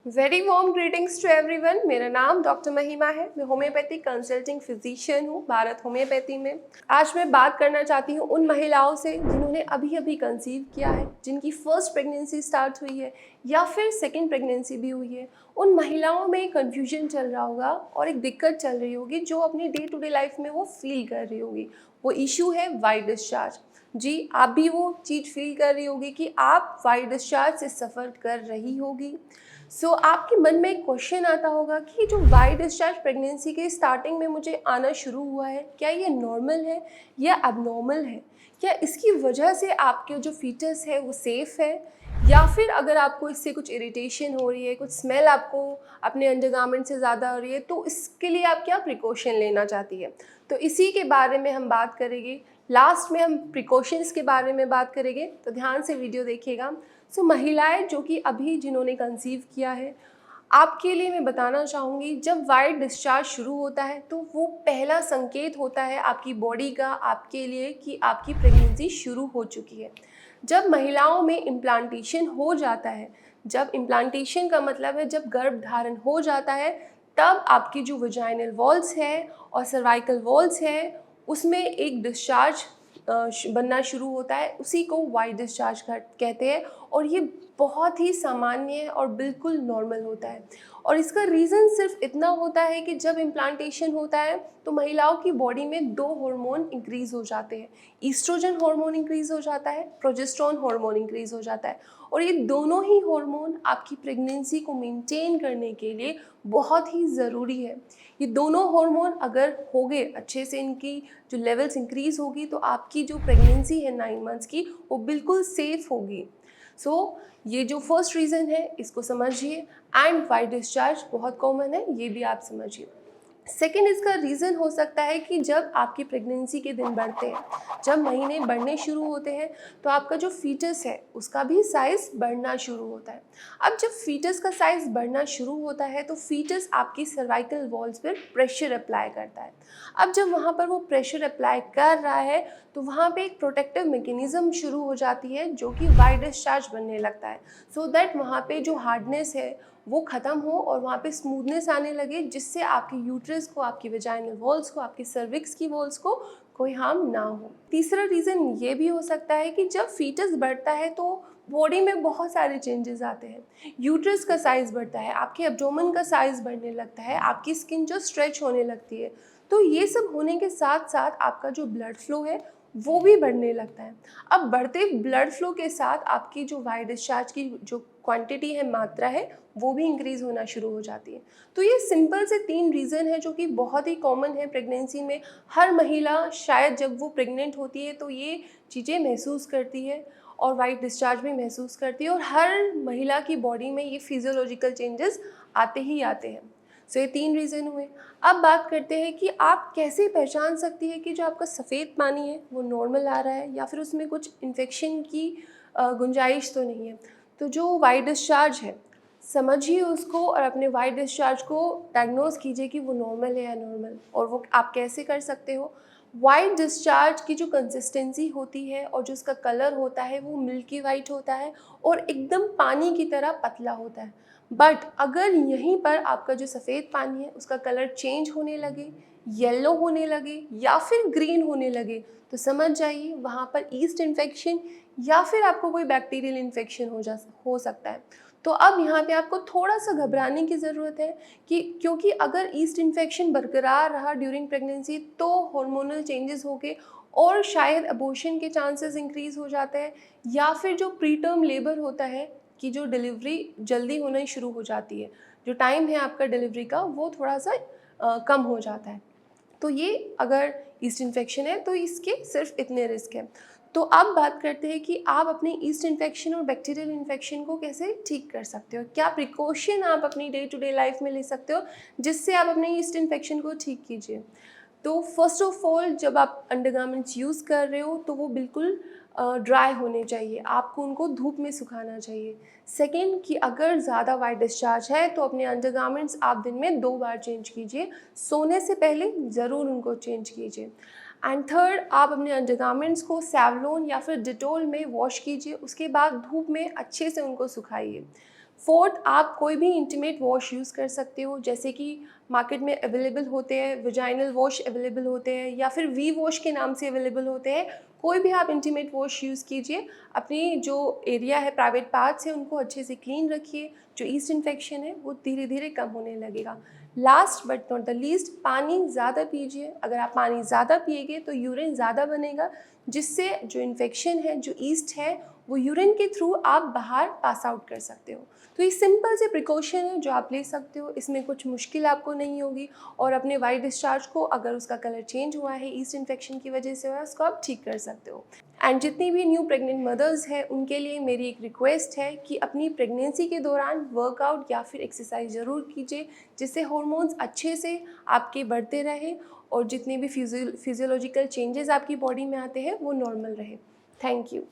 Very warm greetings to everyone. मेरा नाम doctor महिमा है। मैं होम्योपैथिक कंसल्टिंग फिजिशियन हूँ भारत होम्योपैथी में। आज मैं बात करना चाहती हूँ उन महिलाओं से जिन्होंने अभी अभी कंसीव किया है, जिनकी फर्स्ट प्रेगनेंसी स्टार्ट हुई है या फिर सेकंड प्रेगनेंसी भी हुई है। उन महिलाओं में कन्फ्यूजन चल रहा होगा और एक दिक्कत चल रही होगी जो अपनी डे टू डे लाइफ में वो फील कर रही होगी। वो इशू है वाइट डिस्चार्ज। जी, आप भी वो चीज़ फील कर रही होगी कि आप वाइट डिस्चार्ज से सफ़र कर रही होगी। आपके मन में एक क्वेश्चन आता होगा कि जो वाइट डिस्चार्ज प्रेगनेंसी के स्टार्टिंग में मुझे आना शुरू हुआ है, क्या ये नॉर्मल है या अबनॉर्मल है? क्या इसकी वजह से आपके जो फीटस है वो सेफ़ है, या फिर अगर आपको इससे कुछ इरिटेशन हो रही है, कुछ स्मेल आपको अपने अंडरगारमेंट से ज़्यादा हो रही है, तो इसके लिए आप क्या प्रिकॉशन लेना चाहती है? तो इसी के बारे में हम बात करेंगे। लास्ट में हम प्रिकॉशंस के बारे में बात करेंगे, तो ध्यान से वीडियो देखिएगा। महिलाएं जो कि अभी जिन्होंने कंसीव किया है, आपके लिए मैं बताना चाहूँगी, जब वाइट डिस्चार्ज शुरू होता है तो वो पहला संकेत होता है आपकी बॉडी का आपके लिए कि आपकी प्रेगनेंसी शुरू हो चुकी है। जब महिलाओं में इम्प्लांटेशन हो जाता है, जब इम्प्लांटेशन का मतलब है जब गर्भ धारण हो जाता है, तब आपकी जो वजाइनल वॉल्स है और सर्वाइकल वॉल्स है उसमें एक डिस्चार्ज बनना शुरू होता है। उसी को वाइट डिस्चार्ज कहते हैं और ये बहुत ही सामान्य है और बिल्कुल नॉर्मल होता है। और इसका रीज़न सिर्फ इतना होता है कि जब इम्प्लांटेशन होता है तो महिलाओं की बॉडी में दो हार्मोन इंक्रीज़ हो जाते हैं। ईस्ट्रोजन हार्मोन इंक्रीज़ हो जाता है, प्रोजेस्टेरोन हार्मोन इंक्रीज़ हो जाता है। और ये दोनों ही हार्मोन आपकी प्रेगनेंसी को मेंटेन करने के लिए बहुत ही ज़रूरी है। ये दोनों हार्मोन अगर हो गए अच्छे से, इनकी जो लेवल्स इंक्रीज़ होगी, तो आपकी जो प्रेगनेंसी है 9 मंथ्स की वो बिल्कुल सेफ़ होगी। ये जो फर्स्ट रीज़न है इसको समझिए। एंड वाइट डिस्चार्ज बहुत कॉमन है, ये भी आप समझिए। सेकेंड इसका रीज़न हो सकता है कि जब आपकी प्रेगनेंसी के दिन बढ़ते हैं, जब महीने बढ़ने शुरू होते हैं, तो आपका जो फीटस है उसका भी साइज़ बढ़ना शुरू होता है। अब जब फीटस का साइज़ बढ़ना शुरू होता है तो फीटस आपकी सर्वाइकल वॉल्स पर प्रेशर अप्लाई करता है। अब जब वहाँ पर वो प्रेशर अप्लाई कर रहा है तो वहाँ पे एक प्रोटेक्टिव मैकेनिज़्म शुरू हो जाती है जो कि वाइट डिस्चार्ज बनने लगता है, सो दैट वहाँ पे जो हार्डनेस है वो ख़त्म हो और वहाँ पे स्मूथनेस आने लगे, जिससे आपके यूट्रस को, आपकी वेजाइनल वॉल्स को, आपकी सर्विक्स की वॉल्स को कोई हार्म ना हो। तीसरा रीज़न ये भी हो सकता है कि जब फीटस बढ़ता है तो बॉडी में बहुत सारे चेंजेस आते हैं। यूट्रस का साइज़ बढ़ता है, आपके एब्डोमेन का साइज़ बढ़ने लगता है, आपकी स्किन जो स्ट्रेच होने लगती है। तो ये सब होने के साथ साथ आपका जो ब्लड फ्लो है वो भी बढ़ने लगता है। अब बढ़ते ब्लड फ्लो के साथ आपकी जो वाइट डिस्चार्ज की जो क्वांटिटी है, मात्रा है, वो भी इंक्रीज़ होना शुरू हो जाती है। तो ये सिंपल से 3 रीज़न है जो कि बहुत ही कॉमन है प्रेगनेंसी में। हर महिला शायद जब वो प्रेग्नेंट होती है तो ये चीज़ें महसूस करती है और वाइट डिस्चार्ज भी महसूस करती है, और हर महिला की बॉडी में ये फिजियोलॉजिकल चेंजेस आते ही आते हैं। ये 3 रीज़न हुए। अब बात करते हैं कि आप कैसे पहचान सकती है कि जो आपका सफ़ेद पानी है वो नॉर्मल आ रहा है या फिर उसमें कुछ इन्फेक्शन की गुंजाइश तो नहीं है। तो जो वाइट डिस्चार्ज है, समझिए उसको और अपने वाइट डिस्चार्ज को डायग्नोज कीजिए कि वो नॉर्मल है या नॉर्मल। और वो आप कैसे कर सकते हो? वाइट डिस्चार्ज की जो कंसिस्टेंसी होती है और जो उसका कलर होता है वो मिल्की वाइट होता है और एकदम पानी की तरह पतला होता है। बट अगर यहीं पर आपका जो सफ़ेद पानी है उसका कलर चेंज होने लगे, येलो होने लगे या फिर ग्रीन होने लगे, तो समझ जाइए वहाँ पर ईस्ट इन्फेक्शन या फिर आपको कोई बैक्टीरियल इन्फेक्शन हो सकता है। तो अब यहाँ पे आपको थोड़ा सा घबराने की ज़रूरत है कि क्योंकि अगर ईस्ट इन्फेक्शन बरकरार रहा ड्यूरिंग प्रेगनेंसी तो हार्मोनल चेंजेस हो गए और शायद अबॉर्शन के चांसेस इंक्रीज़ हो जाते हैं, या फिर जो प्री टर्म लेबर होता है कि जो डिलीवरी जल्दी होना ही शुरू हो जाती है, जो टाइम है आपका डिलीवरी का वो थोड़ा सा कम हो जाता है। तो ये अगर ईस्ट इन्फेक्शन है तो इसके सिर्फ इतने रिस्क हैं। तो अब बात करते हैं कि आप अपने ईस्ट इन्फेक्शन और बैक्टीरियल इन्फेक्शन को कैसे ठीक कर सकते हो, क्या प्रिकॉशन आप अपनी डे टू डे लाइफ में ले सकते हो जिससे आप अपने ईस्ट इन्फेक्शन को ठीक कीजिए। तो फर्स्ट ऑफ ऑल, जब आप अंडरगारमेंट्स यूज़ कर रहे हो तो वो बिल्कुल ड्राई होने चाहिए, आपको उनको धूप में सुखाना चाहिए। सेकेंड, कि अगर ज़्यादा वाइट डिस्चार्ज है तो अपने अंडरगारमेंट्स आप दिन में 2 बार चेंज कीजिए, सोने से पहले ज़रूर उनको चेंज कीजिए। एंड थर्ड, आप अपने अंडरगारमेंट्स को सैवलॉन या फिर डिटॉल में वॉश कीजिए, उसके बाद धूप में अच्छे से उनको सुखाइए। फोर्थ, आप कोई भी इंटीमेट वॉश यूज़ कर सकते हो, जैसे कि मार्केट में अवेलेबल होते हैं, वजाइनल वॉश अवेलेबल होते हैं या फिर वी वॉश के नाम से अवेलेबल होते हैं। कोई भी आप इंटीमेट वॉश यूज़ कीजिए। अपनी जो एरिया है, प्राइवेट पार्ट्स हैं, उनको अच्छे से क्लीन रखिए। जो ईस्ट इन्फेक्शन है वो धीरे धीरे कम होने लगेगा। Last but not the least, पानी ज़्यादा पीजिए। अगर आप पानी ज़्यादा पिएंगे तो यूरिन ज़्यादा बनेगा, जिससे जो इन्फेक्शन है, जो ईस्ट है, वो यूरिन के थ्रू आप बाहर पास आउट कर सकते हो। तो ये सिंपल से प्रिकॉशन है जो आप ले सकते हो, इसमें कुछ मुश्किल आपको नहीं होगी। और अपने वाइट डिस्चार्ज को, अगर उसका कलर चेंज हुआ है, ईस्ट इन्फेक्शन की वजह से हुआ है, उसको आप ठीक कर सकते हो। एंड जितनी भी न्यू प्रेग्नेंट मदर्स हैं, उनके लिए मेरी एक रिक्वेस्ट है कि अपनी प्रेगनेंसी के दौरान वर्कआउट या फिर एक्सरसाइज ज़रूर कीजिए, जिससे हार्मोन्स अच्छे से आपके बढ़ते रहे और जितने भी फिजियोलॉजिकल चेंजेस आपकी बॉडी में आते हैं वो नॉर्मल रहे। Thank you.